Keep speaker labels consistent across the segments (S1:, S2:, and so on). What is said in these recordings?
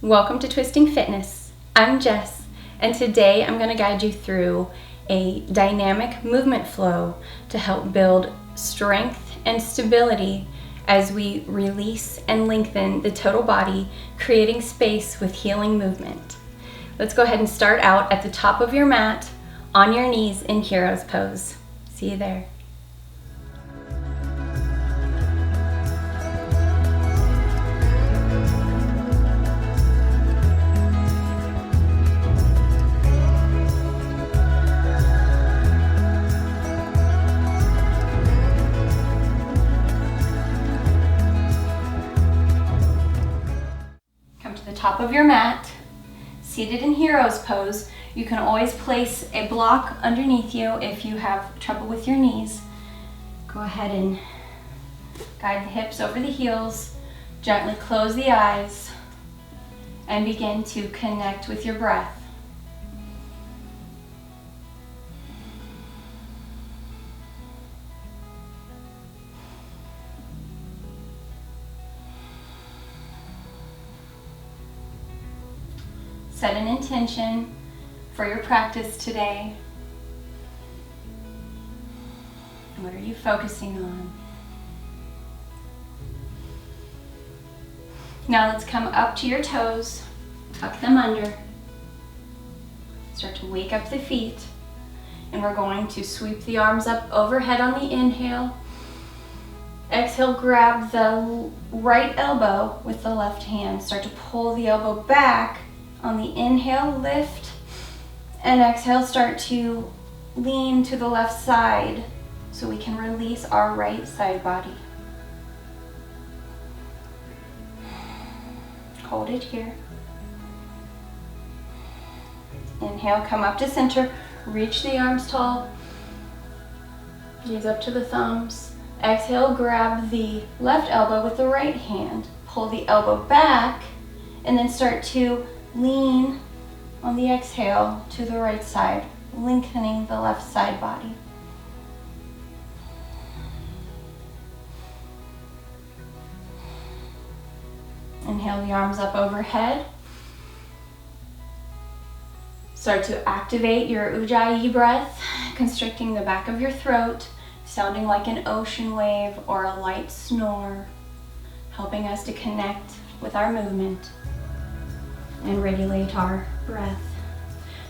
S1: Welcome to Twisting Fitness. I'm Jess, and today I'm going to guide you through a dynamic movement flow to help build strength and stability as we release and lengthen the total body, creating space with healing movement. Let's go ahead and start out at the top of your mat on your knees in hero's pose. See you there. Top of your mat, seated in hero's pose. You can always place a block underneath you if you have trouble with your knees. Go ahead and guide the hips over the heels, gently close the eyes, and begin to connect with your breath. Set an intention for your practice today. What are you focusing on? Now let's come up to your toes, tuck them under. Start to wake up the feet, and we're going to sweep the arms up overhead on the inhale. Exhale, grab the right elbow with the left hand. Start to pull the elbow back. On the inhale, lift, and exhale, start to lean to the left side so we can release our right side body. Hold it here. Inhale, come up to center, reach the arms tall, gaze up to the thumbs. Exhale, grab the left elbow with the right hand, pull the elbow back, and then start to lean on the exhale to the right side, lengthening the left side body. Inhale the arms up overhead. Start to activate your Ujjayi breath, constricting the back of your throat, sounding like an ocean wave or a light snore, helping us to connect with our movement and regulate our breath.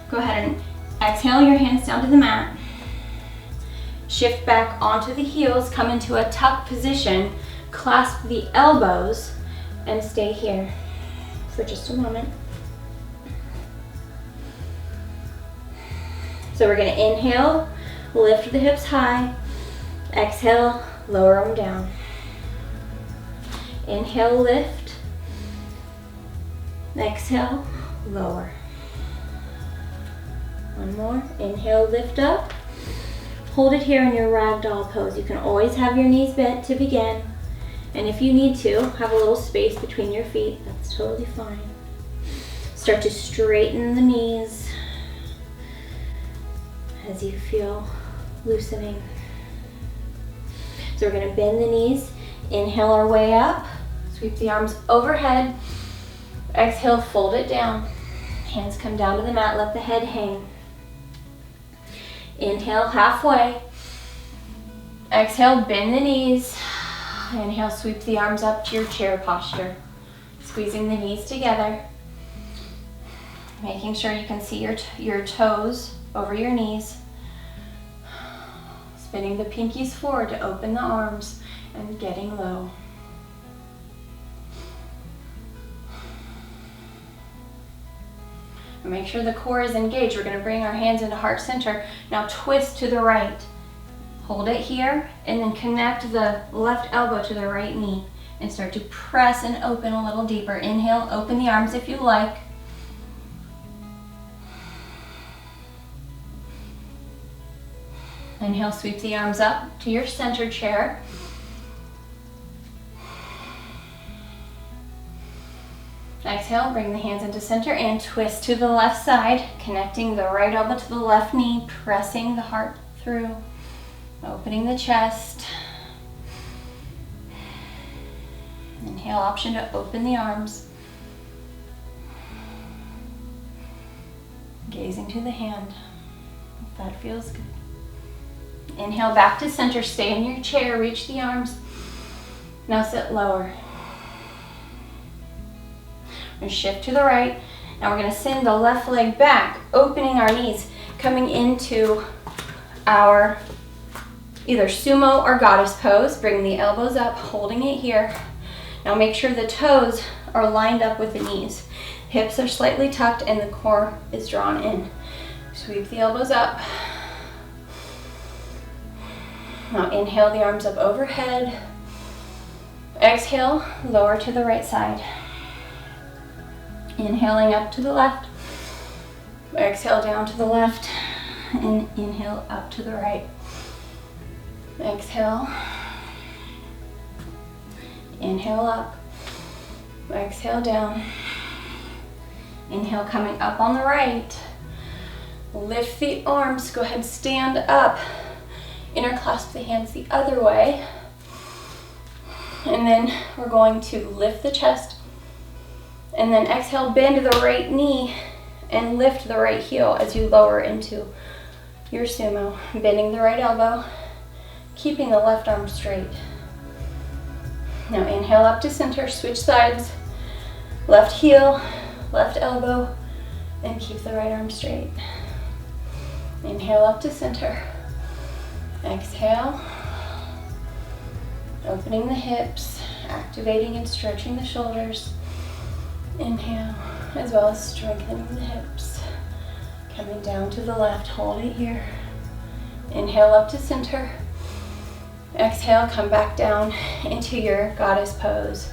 S1: Go ahead and exhale your hands down to the mat. Shift back onto the heels, come into a tuck position, clasp the elbows, and stay here for just a moment. So we're going to inhale, lift the hips high, exhale, lower them down. Inhale, lift. Exhale, lower. One more. Inhale, lift up. Hold it here in your ragdoll pose. You can always have your knees bent to begin. And if you need to, have a little space between your feet. That's totally fine. Start to straighten the knees as you feel loosening. So we're going to bend the knees. Inhale our way up. Sweep the arms overhead. Exhale, fold it down. Hands come down to the mat, let the head hang. Inhale, halfway. Exhale, bend the knees. Inhale, sweep the arms up to your chair posture. Squeezing the knees together. Making sure you can see your toes over your knees. Spinning the pinkies forward to open the arms and getting low. Make sure the core is engaged. We're going to bring our hands into heart center. Now twist to the right. Hold it here and then connect the left elbow to the right knee and start to press and open a little deeper. Inhale, open the arms if you like. Inhale, sweep the arms up to your center chair. Exhale, bring the hands into center and twist to the left side, connecting the right elbow to the left knee, pressing the heart through, opening the chest. Inhale, option to open the arms. Gazing to the hand, if that feels good. Inhale back to center, stay in your chair, reach the arms. Now sit lower. We're going to shift to the right. Now we're going to send the left leg back, opening our knees, coming into our either sumo or goddess pose. Bring the elbows up, holding it here. Now make sure the toes are lined up with the knees. Hips are slightly tucked and the core is drawn in. Sweep the elbows up. Now inhale the arms up overhead. Exhale, lower to the right side. Inhaling up to the left. Exhale down to the left. And inhale up to the right. Exhale. Inhale up. Exhale down. Inhale coming up on the right. Lift the arms. Go ahead, stand up. Interclasp the hands the other way. And then we're going to lift the chest. And then exhale, bend the right knee and lift the right heel as you lower into your sumo. Bending the right elbow, keeping the left arm straight. Now inhale up to center, switch sides. Left heel, left elbow, and keep the right arm straight. Inhale up to center. Exhale. Opening the hips, activating and stretching the shoulders. Inhale, as well as strengthening the hips. Coming down to the left, hold it here. Inhale up to center. Exhale, come back down into your goddess pose.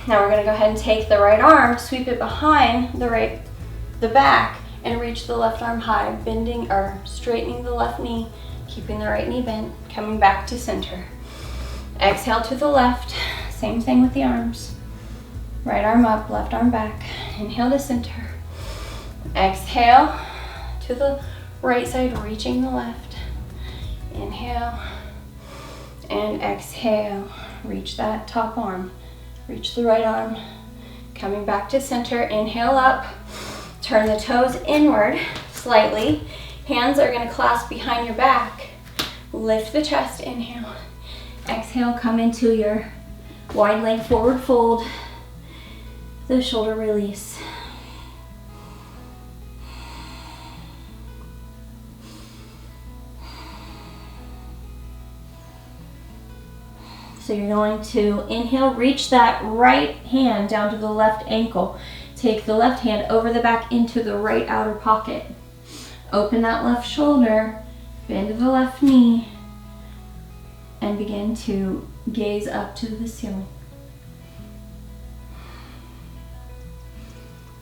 S1: Now we're going to go ahead and take the right arm, sweep it behind the back, and reach the left arm high, bending or straightening the left knee, keeping the right knee bent, coming back to center. Exhale to the left, same thing with the arms. Right arm up, left arm back. Inhale to center. Exhale to the right side, reaching the left. Inhale and exhale. Reach that top arm. Reach the right arm. Coming back to center. Inhale up. Turn the toes inward slightly. Hands are going to clasp behind your back. Lift the chest. Inhale. Exhale, come into your wide leg forward fold. The shoulder release. So you're going to inhale, reach that right hand down to the left ankle. Take the left hand over the back into the right outer pocket. Open that left shoulder, bend the left knee, and begin to gaze up to the ceiling.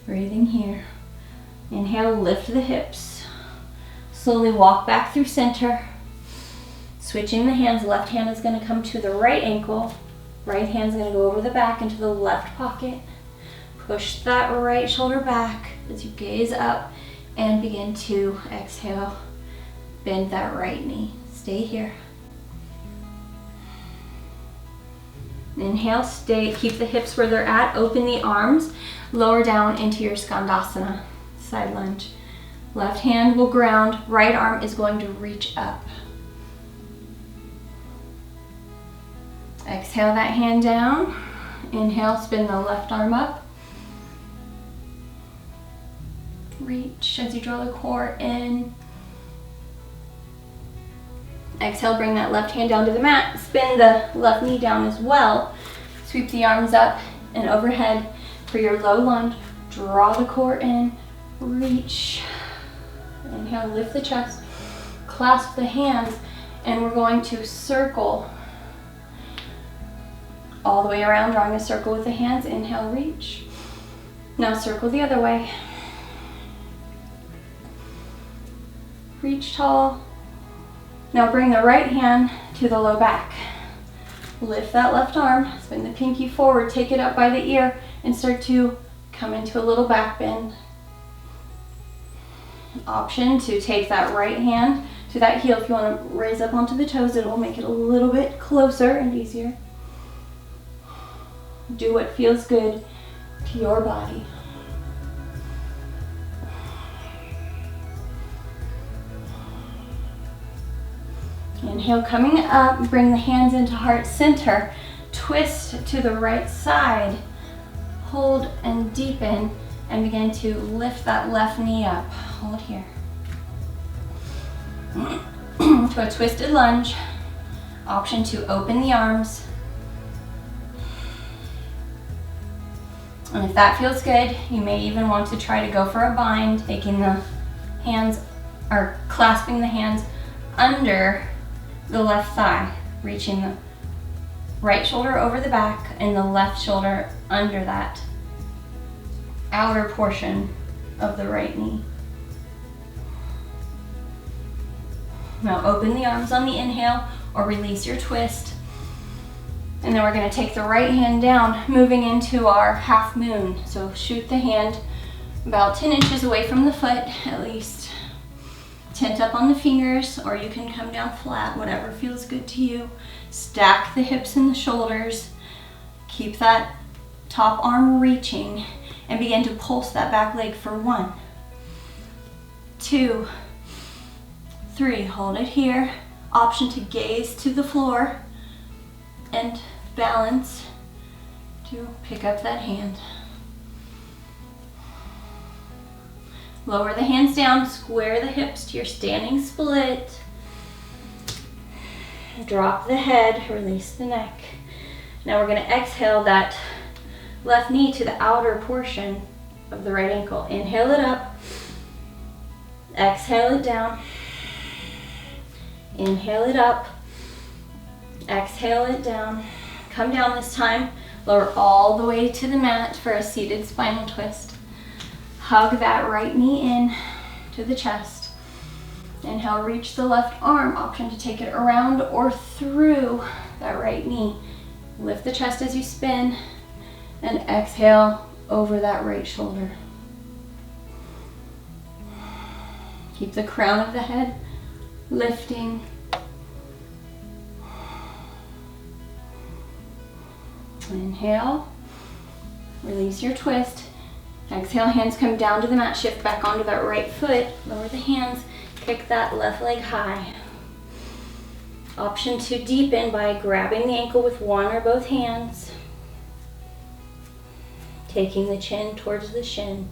S1: Breathing here. Inhale, lift the hips. Slowly walk back through center. Switching the hands, left hand is going to come to the right ankle. Right hand is going to go over the back into the left pocket. Push that right shoulder back as you gaze up and begin to exhale. Bend that right knee. Stay here. Inhale, stay, keep the hips where they're at. Open the arms, lower down into your Skandasana, side lunge. Left hand will ground, right arm is going to reach up. Exhale that hand down. Inhale, spin the left arm up. Reach as you draw the core in. Exhale, bring that left hand down to the mat. Spin the left knee down as well. Sweep the arms up and overhead for your low lunge. Draw the core in. Reach. Inhale, lift the chest. Clasp the hands, and we're going to circle all the way around, drawing a circle with the hands. Inhale, reach. Now circle the other way. Reach tall. Now bring the right hand to the low back. Lift that left arm, spin the pinky forward, take it up by the ear, and start to come into a little back bend. Option to take that right hand to that heel. If you want to raise up onto the toes, it will make it a little bit closer and easier. Do what feels good to your body. Inhale, coming up, bring the hands into heart center. Twist to the right side. Hold and deepen and begin to lift that left knee up. Hold here. To a twisted lunge. Option to open the arms. And if that feels good, you may even want to try to go for a bind, taking the hands, or clasping the hands under the left thigh, reaching the right shoulder over the back and the left shoulder under that outer portion of the right knee. Now open the arms on the inhale or release your twist. And then we're going to take the right hand down, moving into our half moon. So shoot the hand about 10 inches away from the foot, at least. Tent up on the fingers, or you can come down flat, whatever feels good to you. Stack the hips and the shoulders. Keep that top arm reaching and begin to pulse that back leg for 1, 2, 3. Hold it here. Option to gaze to the floor and balance to pick up that hand. Lower the hands down, square the hips to your standing split. Drop the head, release the neck. Now we're going to exhale that left knee to the outer portion of the right ankle. Inhale it up. Exhale it down. Inhale it up. Exhale it down. Come down this time. Lower all the way to the mat for a seated spinal twist. Hug that right knee in to the chest. Inhale, reach the left arm. Option to take it around or through that right knee. Lift the chest as you spin. And exhale over that right shoulder. Keep the crown of the head lifting. Inhale, release your twist. Exhale, hands come down to the mat, shift back onto that right foot, lower the hands, kick that left leg high. Option to deepen by grabbing the ankle with one or both hands, taking the chin towards the shin.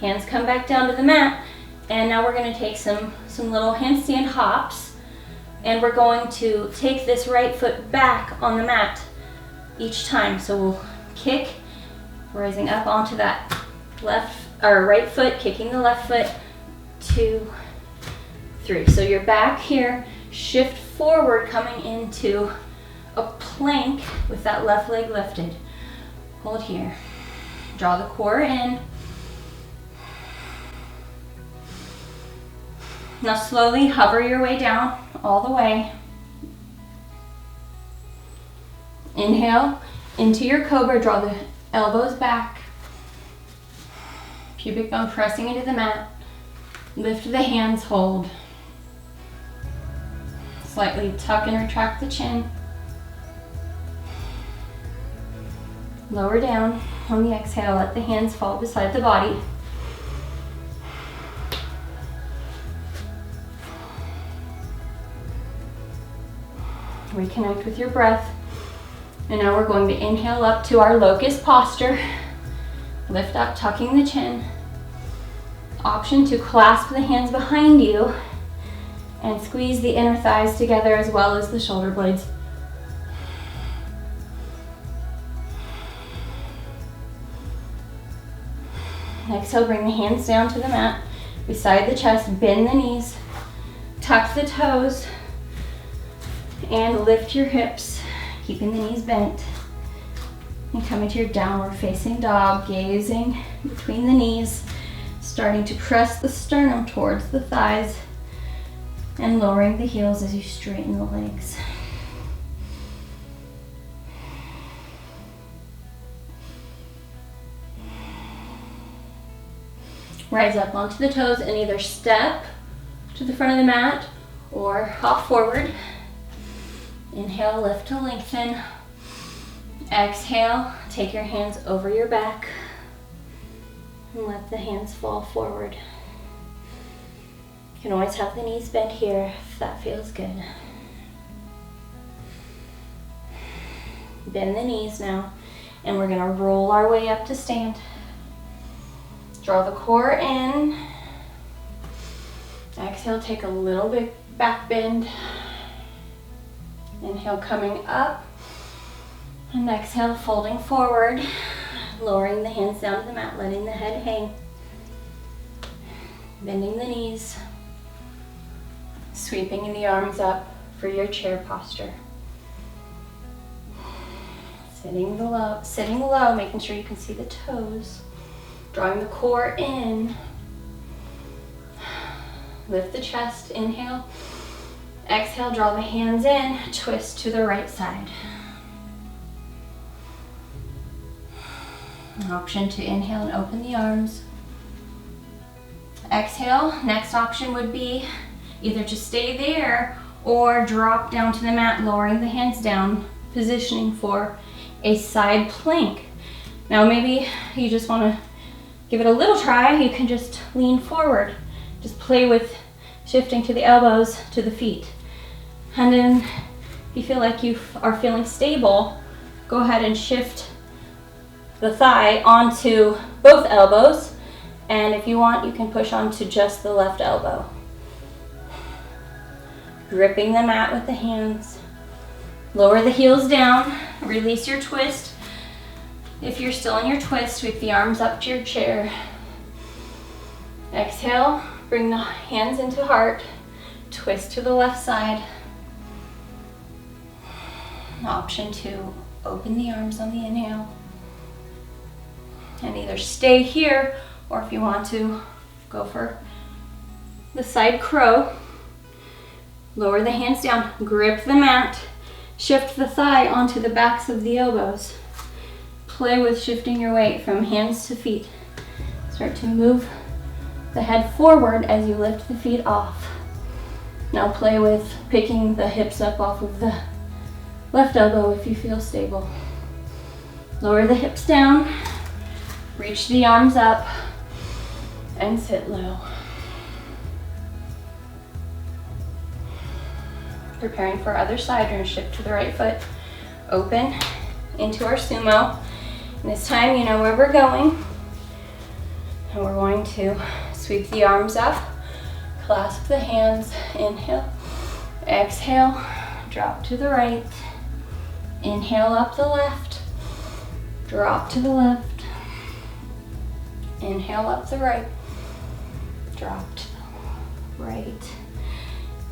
S1: Hands come back down to the mat, and now we're going to take some little handstand hops, and we're going to take this right foot back on the mat each time. So we'll kick, rising up onto that right foot, kicking the left foot, 2, 3. So you're back here, shift forward, coming into a plank with that left leg lifted. Hold here. Draw the core in. Now slowly hover your way down all the way. Inhale into your cobra, draw the elbows back. Pubic bone pressing into the mat. Lift the hands, hold. Slightly tuck and retract the chin. Lower down on the exhale, let the hands fall beside the body. Reconnect with your breath. And now we're going to inhale up to our locust posture. Lift up, tucking the chin. Option to clasp the hands behind you and squeeze the inner thighs together as well as the shoulder blades. Exhale, bring the hands down to the mat, beside the chest, bend the knees, tuck the toes, and lift your hips, keeping the knees bent. And come into your downward facing dog, gazing between the knees, starting to press the sternum towards the thighs, and lowering the heels as you straighten the legs. Rise up onto the toes and either step to the front of the mat or hop forward. Inhale, lift to lengthen. Exhale, take your hands over your back and let the hands fall forward. You can always have the knees bent here if that feels good. Bend the knees now, and we're gonna roll our way up to stand. Draw the core in. Exhale, take a little bit back bend. Inhale, coming up. And exhale, folding forward, lowering the hands down to the mat, letting the head hang. Bending the knees. Sweeping the arms up for your chair posture. Sitting low, making sure you can see the toes. Drawing the core in. Lift the chest, inhale. Exhale, draw the hands in, twist to the right side. An option to inhale and open the arms. Exhale, next option would be either to stay there or drop down to the mat, lowering the hands down, positioning for a side plank. Now maybe you just want to give it a little try. You can just lean forward. Just play with shifting to the elbows, to the feet. And then if you feel like you are feeling stable, go ahead and shift the thigh onto both elbows. And if you want, you can push onto just the left elbow. Gripping the mat with the hands. Lower the heels down, release your twist. If you're still in your twist, sweep the arms up to your chair. Exhale, bring the hands into heart, twist to the left side. Option to open the arms on the inhale. And either stay here, or if you want to, go for the side crow. Lower the hands down, grip the mat, shift the thigh onto the backs of the elbows. Play with shifting your weight from hands to feet. Start to move the head forward as you lift the feet off. Now play with picking the hips up off of the left elbow if you feel stable. Lower the hips down, reach the arms up, and sit low. Preparing for other side, we're going to shift to the right foot, open into our sumo. And this time you know where we're going. And we're going to sweep the arms up, clasp the hands, inhale, exhale, drop to the right, inhale up the left, drop to the left, inhale up the right, drop to the right,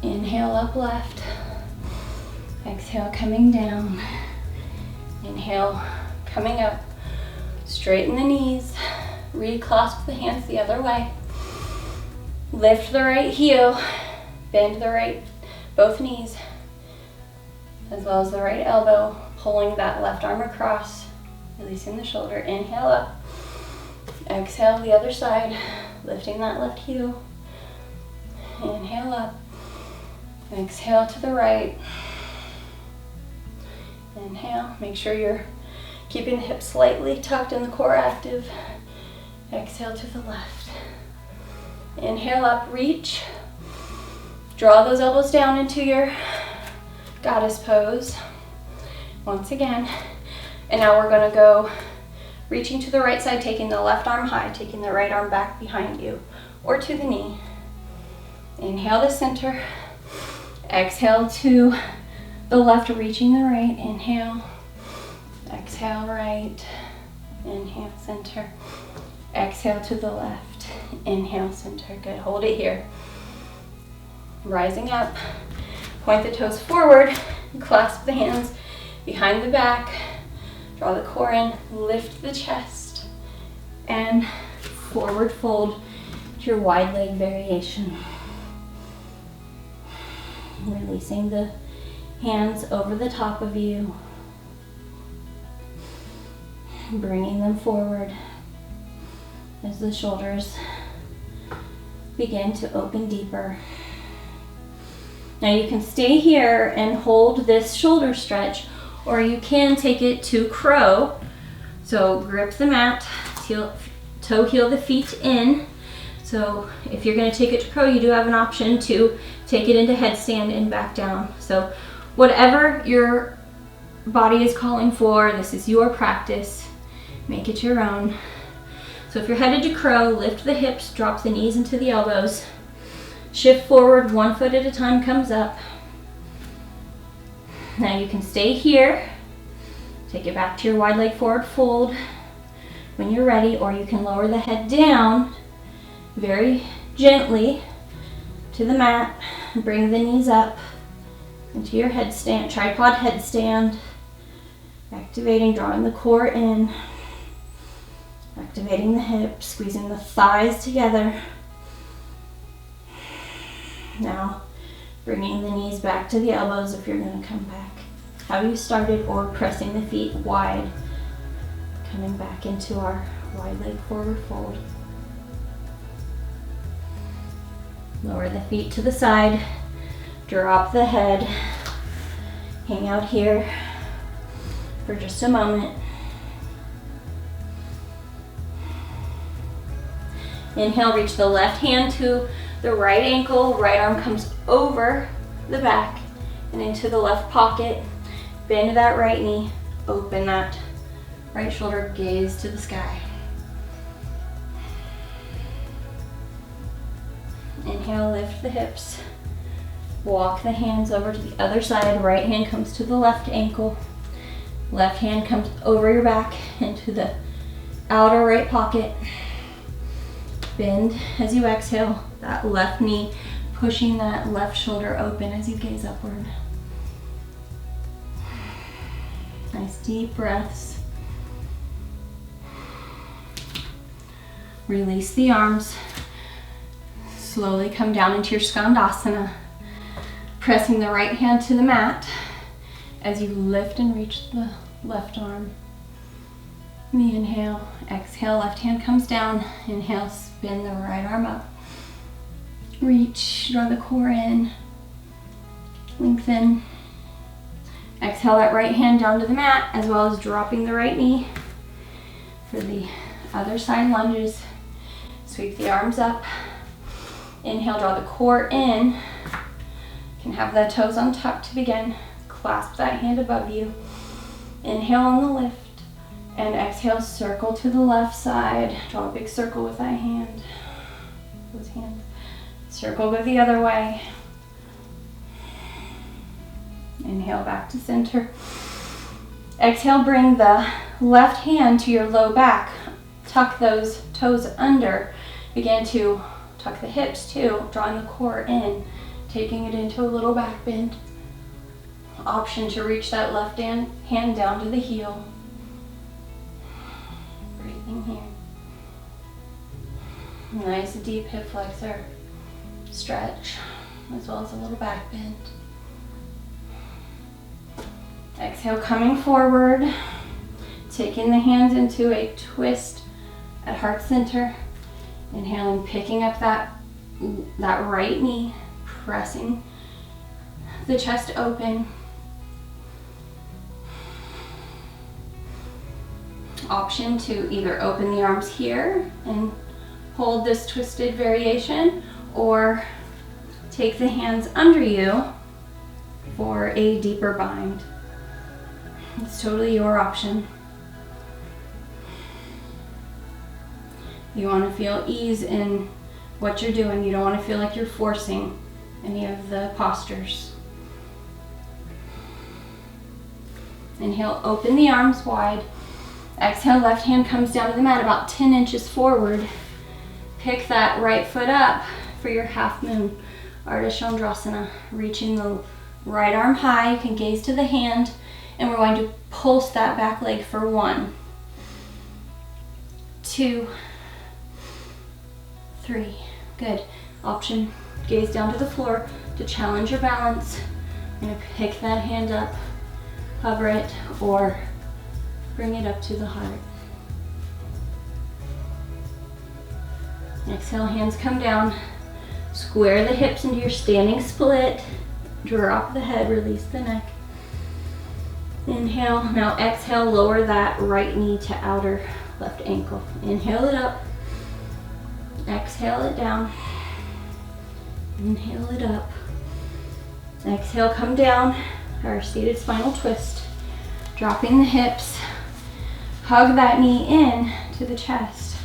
S1: inhale up left, exhale coming down, inhale coming up, straighten the knees, reclasp the hands the other way, lift the right heel, bend the right, both knees, as well as the right elbow, pulling that left arm across, releasing the shoulder, inhale up, exhale the other side, lifting that left heel, inhale up, exhale to the right, inhale, make sure you're keeping the hips slightly tucked and the core active, exhale to the left, inhale up, reach, draw those elbows down into your goddess pose, once again, and now we're going to go reaching to the right side, taking the left arm high, taking the right arm back behind you, or to the knee, inhale to center, exhale to the left, reaching the right, inhale, exhale right, inhale center, exhale to the left, inhale center, good, hold it here, rising up, point the toes forward, clasp the hands behind the back, draw the core in, lift the chest, and forward fold to your wide leg variation. Releasing the hands over the top of you, bringing them forward as the shoulders begin to open deeper. Now you can stay here and hold this shoulder stretch, or you can take it to crow. So grip the mat, toe heel the feet in. So if you're going to take it to crow, you do have an option to take it into headstand and back down. So whatever your body is calling for, this is your practice. Make it your own. So if you're headed to crow, lift the hips, drop the knees into the elbows. Shift forward, 1 foot at a time comes up. Now you can stay here. Take it back to your wide leg forward fold when you're ready, or you can lower the head down very gently to the mat and bring the knees up into your headstand, tripod headstand. Activating, drawing the core in. Activating the hips, squeezing the thighs together. Now, bringing the knees back to the elbows if you're going to come back how you started, or pressing the feet wide, coming back into our wide leg forward fold. Lower the feet to the side, drop the head, hang out here for just a moment. Inhale, reach the left hand to the right ankle, right arm comes over the back and into the left pocket. Bend that right knee, open that right shoulder, gaze to the sky. Inhale, lift the hips. Walk the hands over to the other side. Right hand comes to the left ankle. Left hand comes over your back into the outer right pocket. Bend as you exhale, that left knee pushing that left shoulder open as you gaze upward. Nice deep breaths. Release the arms. Slowly come down into your SOUNDSTRIPE, pressing the right hand to the mat as you lift and reach the left arm. The inhale, exhale, left hand comes down. Inhale, spin the right arm up. Reach, draw the core in, lengthen. Exhale that right hand down to the mat, as well as dropping the right knee. For the other side lunges, sweep the arms up. Inhale, draw the core in. You can have the toes untucked to begin. Clasp that hand above you. Inhale on the lift. And exhale, circle to the left side. Draw a big circle with that hand. Those hands. Circle, go the other way. Inhale back to center. Exhale, bring the left hand to your low back. Tuck those toes under. Begin to tuck the hips too, drawing the core in, taking it into a little back bend. Option to reach that left hand down to the heel. Breathing here. Nice deep hip flexor stretch, as well as a little back bend. Exhale, coming forward, taking the hands into a twist at heart center. Inhaling, picking up that right knee, pressing the chest open. Option to either open the arms here and hold this twisted variation, or take the hands under you for a deeper bind. It's totally your option. You want to feel ease in what you're doing. You don't want to feel like you're forcing any of the postures. Inhale, open the arms wide. Exhale, left hand comes down to the mat about 10 inches forward. Pick that right foot up for your half moon, Ardha Chandrasana. Reaching the right arm high, you can gaze to the hand, and we're going to pulse that back leg for 1, 2, 3. Good. Option, gaze down to the floor to challenge your balance. I'm going to pick that hand up, hover it, or bring it up to the heart. Exhale, hands come down. Square the hips into your standing split. Drop the head, release the neck. Inhale. Now exhale, lower that right knee to outer left ankle. Inhale it up. Exhale it down. Inhale it up. Exhale, come down. Our seated spinal twist. Dropping the hips. Hug that knee in to the chest.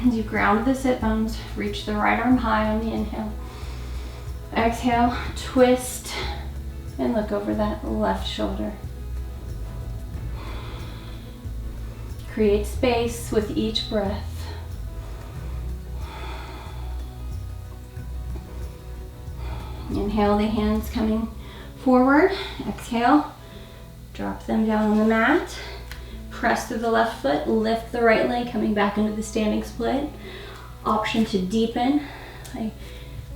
S1: As you ground the sit bones, reach the right arm high on the inhale. Exhale, twist, and look over that left shoulder. Create space with each breath. Inhale, the hands coming forward. Exhale, drop them down on the mat. Press through the left foot, lift the right leg, coming back into the standing split. Option to deepen by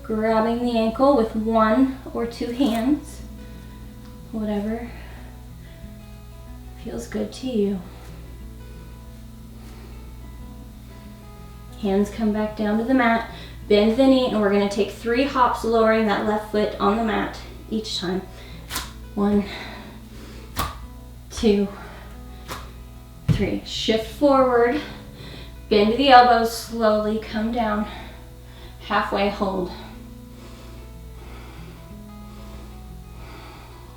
S1: grabbing the ankle with one or two hands, whatever feels good to you. Hands come back down to the mat, bend the knee, and we're going to take 3 hops, lowering that left foot on the mat each time. 1, 2, 3. Shift forward, bend the elbows, slowly come down, halfway hold.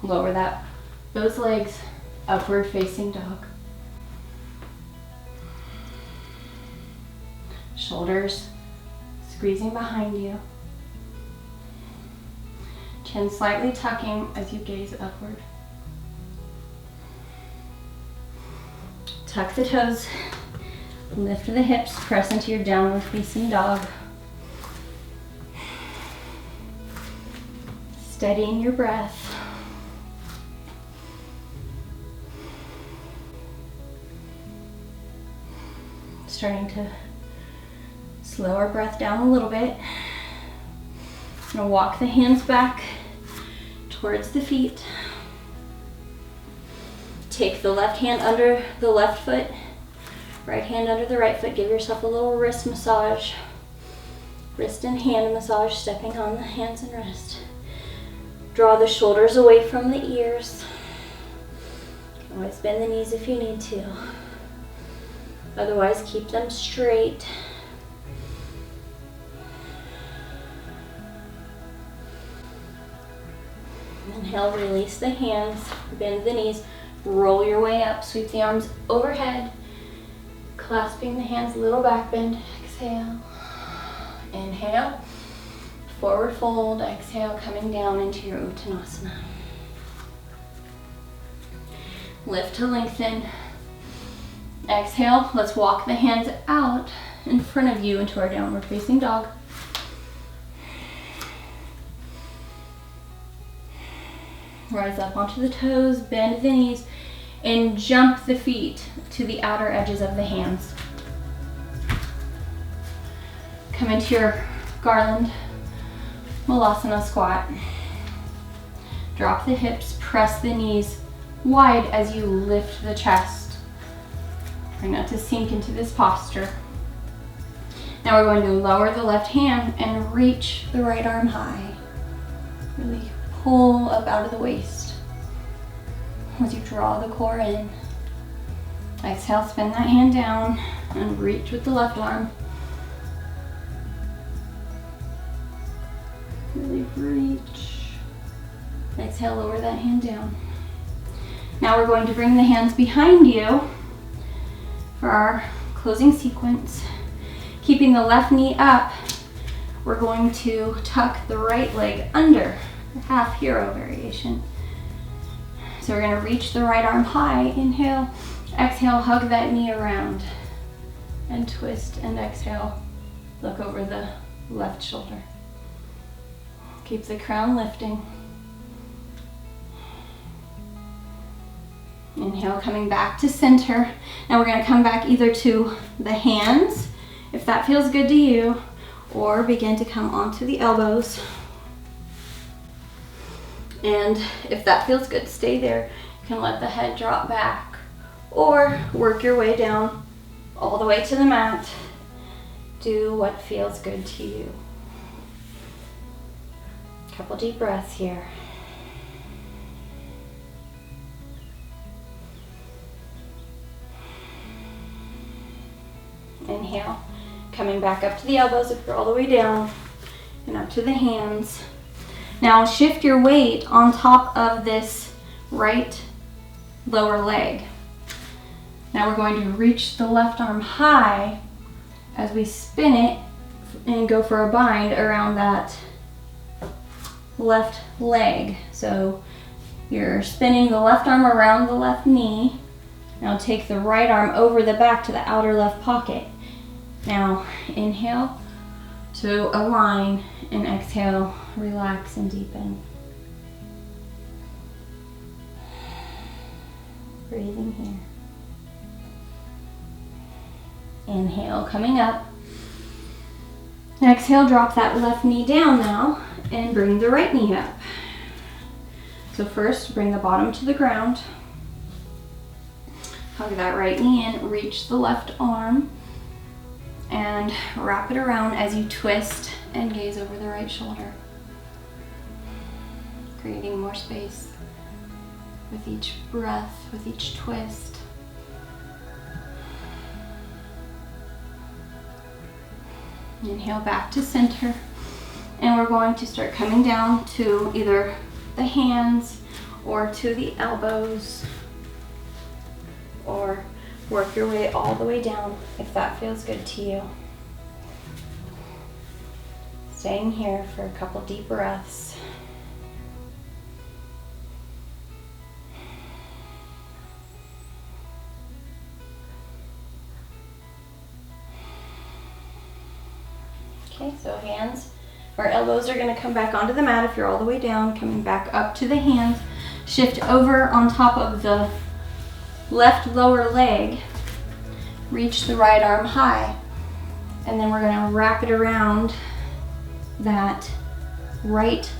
S1: Lower those legs, upward facing dog. Shoulders squeezing behind you. Chin slightly tucking as you gaze upward. Tuck the toes, lift the hips, press into your downward facing dog. Steadying your breath. Starting to slow our breath down a little bit. I'm going to walk the hands back towards the feet. Take the left hand under the left foot, right hand under the right foot. Give yourself a little wrist massage. Wrist and hand massage, stepping on the hands and wrist. Draw the shoulders away from the ears. Always bend the knees if you need to. Otherwise, keep them straight. Inhale, release the hands, bend the knees, roll your way up, sweep the arms overhead, clasping the hands, little back bend. Exhale, inhale, forward fold, exhale, coming down into your Uttanasana. Lift to lengthen. Exhale, let's walk the hands out in front of you into our downward facing dog. Rise up onto the toes, bend the knees, and jump the feet to the outer edges of the hands. Come into your garland Malasana squat. Drop the hips, press the knees wide as you lift the chest. Try not to sink into this posture. Now we're going to lower the left hand and reach the right arm high. Really pull up out of the waist as you draw the core in. Exhale, spin that hand down and reach with the left arm. Really reach. Exhale, lower that hand down. Now we're going to bring the hands behind you for our closing sequence. Keeping the left knee up, we're going to tuck the right leg under. Half hero variation. So we're going to reach the right arm high. Inhale, exhale, hug that knee around and twist, and exhale, look over the left shoulder. Keep the crown lifting. Inhale, coming back to center. Now we're going to come back either to the hands, if that feels good to you, or begin to come onto the elbows. And if that feels good, stay there. You can let the head drop back or work your way down all the way to the mat. Do what feels good to you. Couple deep breaths here. Inhale, coming back up to the elbows if you're all the way down, and up to the hands. Now shift your weight on top of this right lower leg. Now we're going to reach the left arm high as we spin it and go for a bind around that left leg. So you're spinning the left arm around the left knee. Now take the right arm over the back to the outer left pocket. Now inhale to align, and exhale, relax and deepen. Breathing here. Inhale, coming up. Exhale, drop that left knee down now and bring the right knee up. So first, bring the bottom to the ground. Hug that right knee in, reach the left arm, and wrap it around as you twist and gaze over the right shoulder. Creating more space with each breath, with each twist. Inhale back to center, and we're going to start coming down to either the hands or to the elbows, or work your way all the way down if that feels good to you. Staying here for a couple deep breaths. Okay, so hands or elbows are going to come back onto the mat if you're all the way down, coming back up to the hands. Shift over on top of the left lower leg. Reach the right arm high. And then we're going to wrap it around that right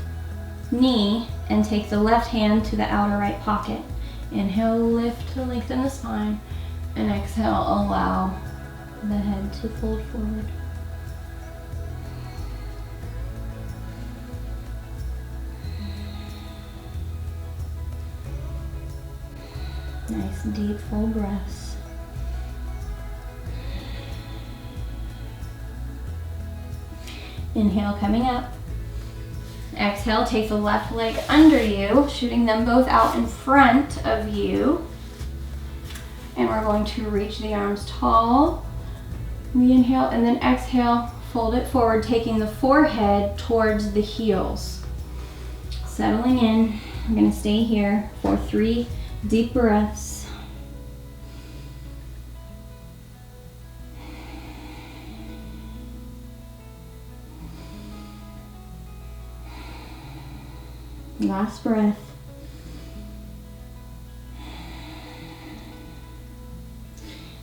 S1: knee and take the left hand to the outer right pocket. Inhale, lift to lengthen the spine, and exhale, allow the head to fold forward. Nice deep full breaths. Inhale, coming up. Exhale, take the left leg under you, shooting them both out in front of you. And we're going to reach the arms tall. We inhale, and then exhale, fold it forward, taking the forehead towards the heels. Settling in. I'm going to stay here for 3 deep breaths. Last breath.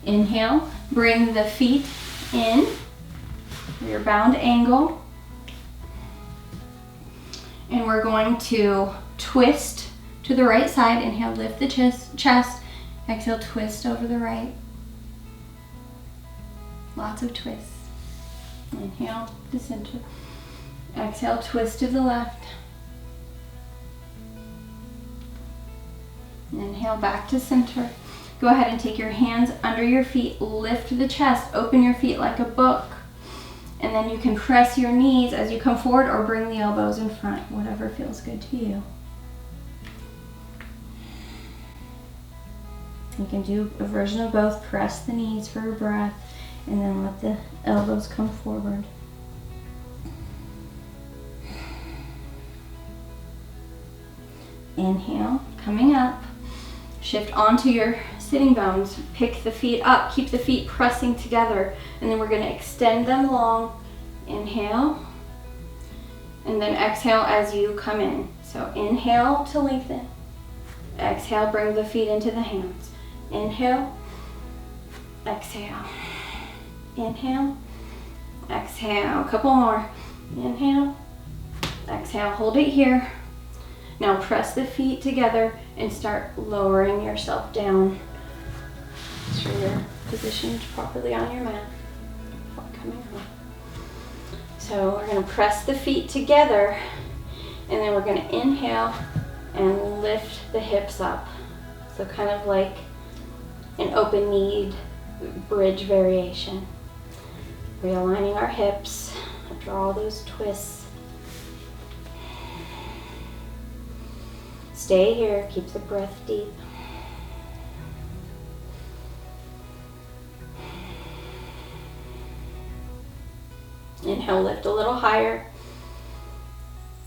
S1: Inhale, bring the feet in, your bound angle. And we're going to twist to the right side. Inhale, lift the chest. Exhale, twist over the right. Lots of twists. Inhale to center. Exhale, twist to the left. Inhale, back to center. Go ahead and take your hands under your feet, lift the chest, open your feet like a book. And then you can press your knees as you come forward or bring the elbows in front, whatever feels good to you. You can do a version of both. Press the knees for a breath and then let the elbows come forward. Inhale, coming up. Shift onto your sitting bones. Pick the feet up. Keep the feet pressing together. And then we're going to extend them long. Inhale. And then exhale as you come in. So inhale to lengthen. Exhale, bring the feet into the hands. Inhale. Exhale. Inhale. Exhale. A couple more. Inhale. Exhale. Hold it here. Now press the feet together and start lowering yourself down. Make sure you're positioned properly on your mat before coming up. So we're going to press the feet together, and then we're going to inhale and lift the hips up. So kind of like an open-kneed bridge variation. Realigning our hips after all those twists. Stay here, keep the breath deep. Inhale, lift a little higher.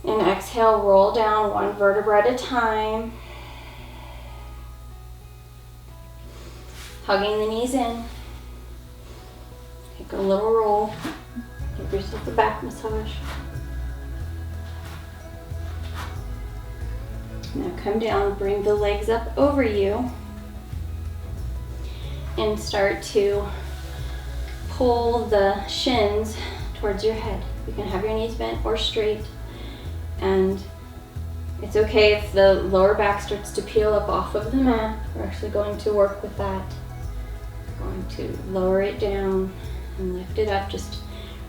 S1: And exhale, roll down one vertebra at a time. Hugging the knees in. Take a little roll. Give yourself a back massage. Now come down, bring the legs up over you. And start to pull the shins towards your head. You can have your knees bent or straight. And it's okay if the lower back starts to peel up off of the mat. We're actually going to work with that. We're going to lower it down and lift it up, just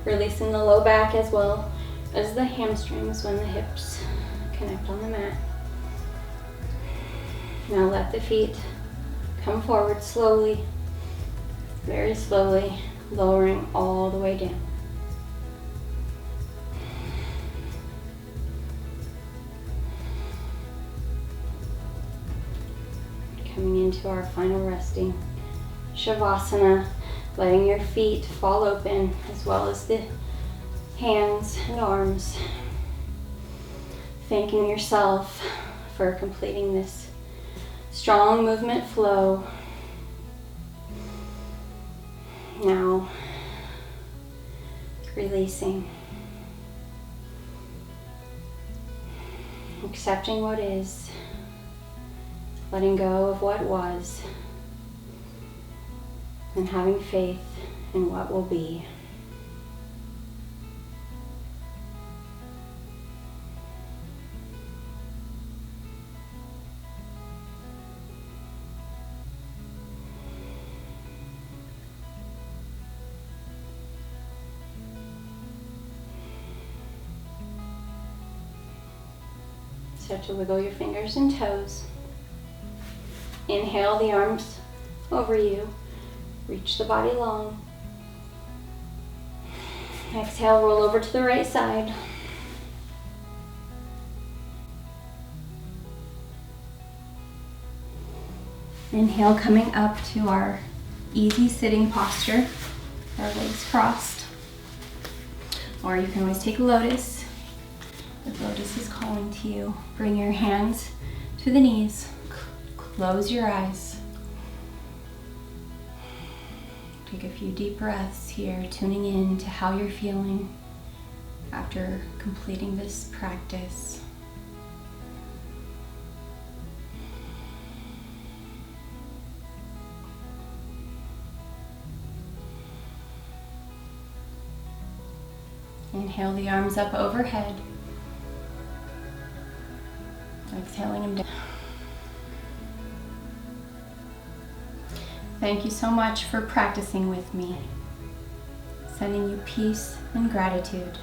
S1: releasing the low back as well as the hamstrings when the hips connect on the mat. Now let the feet come forward slowly, very slowly, lowering all the way down. Coming into our final resting Shavasana, letting your feet fall open as well as the hands and arms. Thanking yourself for completing this strong movement flow. Now, releasing. Accepting what is. Letting go of what was. And having faith in what will be. Start to wiggle your fingers and toes. Inhale the arms over you. Reach the body long. Exhale, roll over to the right side. Inhale, coming up to our easy sitting posture. Our legs crossed. Or you can always take lotus. If lotus is calling to you, bring your hands to the knees. Close your eyes. Take a few deep breaths here, tuning in to how you're feeling after completing this practice. Inhale the arms up overhead. Exhaling them down. Thank you so much for practicing with me. Sending you peace and gratitude.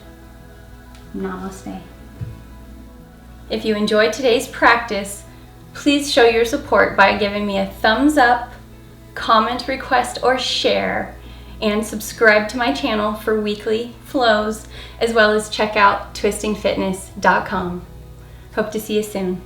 S1: Namaste. If you enjoyed today's practice, please show your support by giving me a thumbs up, comment, request, or share, and subscribe to my channel for weekly flows, as well as check out twistingfitness.com. Hope to see you soon.